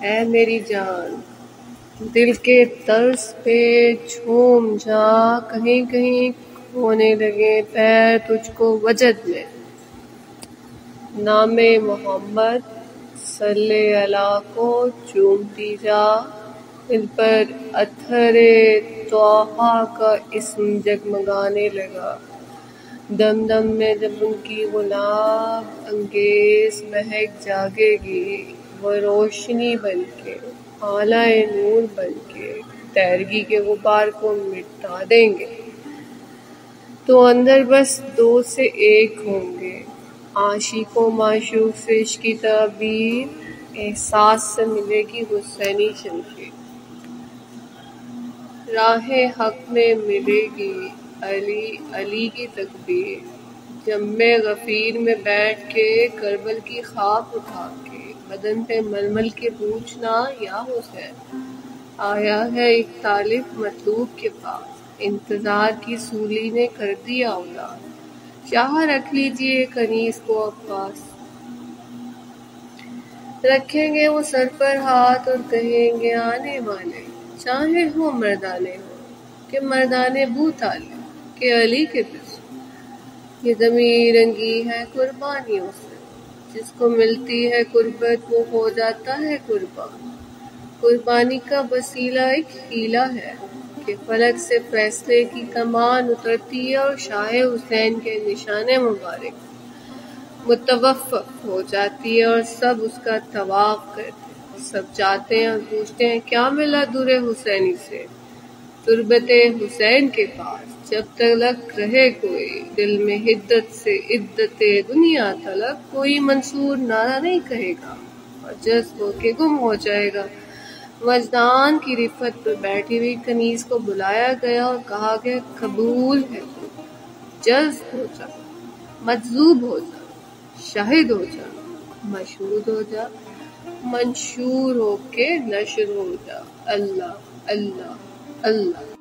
اے میری جان دل کے طرز پہ جھوم جا، کہیں کہیں کھونے لگے پیر تجھ کو وجد میں۔ نام محمد صلی اللہ کو چومتی جا، دل پر اثر طٰہٰ کا اسم جگمگانے لگا۔ دم دم میں جب ان کی گلاب انگیز مہک جاگے گی، وہ روشنی بن کے، اعلیٰ نور بن کے تیرگی کے غبار کو مٹا دیں گے، تو اندر بس دو سے ایک ہوں گے۔ عاشق و معشوق سے عشق کی تعبیر، احساس سے ملے گی حسینی شمشیر۔ راہ حق میں ملے گی علی علی کی تکبیر، جم غفیر میں بیٹھ کے کربل کی خاک اٹھا کے، بدن پہ ململ کے پوچھنا یا حسین، آیا ہے ایک طالب مطلوب کے پاس، انتظار کی سولی نے کر دیا اوداس، چاہ رکھ لیجئے کنیز کو اب پاس۔ رکھیں گے وہ سر پر ہاتھ اور کہیں گے آنے والے، چاہے ہو مردانے ہو کہ مردانے بو طالب کہ علی کے پسو۔ یہ ضمیر رنگی ہے قربانیوں سے، جس کو ملتی ہے قربت وہ ہو جاتا ہے قربان۔ قربانی کا وسیلہ ایک ہیلہ ہے کہ فلک سے فیصلے کی کمان اترتی ہے اور شاہ حسین کے نشان مبارک متوقف ہو جاتی ہے اور سب اس کا طواف کرتے ہیں۔ سب جاتے ہیں اور پوچھتے ہیں کیا ملا در حسینی سے، تربت حسین کے پاس جب تلک رہے کوئی، دل میں حدت سے عدت دنیا تلک، کوئی منصور نعرہ نہیں کہے گا اور جذب ہو کے گم ہو جائے گا۔ وجدان کی رفعت پر بیٹھی ہوئی کنیز کو بلایا گیا اور کہا گیا قبول ہے تو جذب ہو جا، مجذوب ہو جا، شاہد ہو جا، مشہود ہو جا، منشور ہو کے نشر ہو جا۔ اللہ اللہ اللہ۔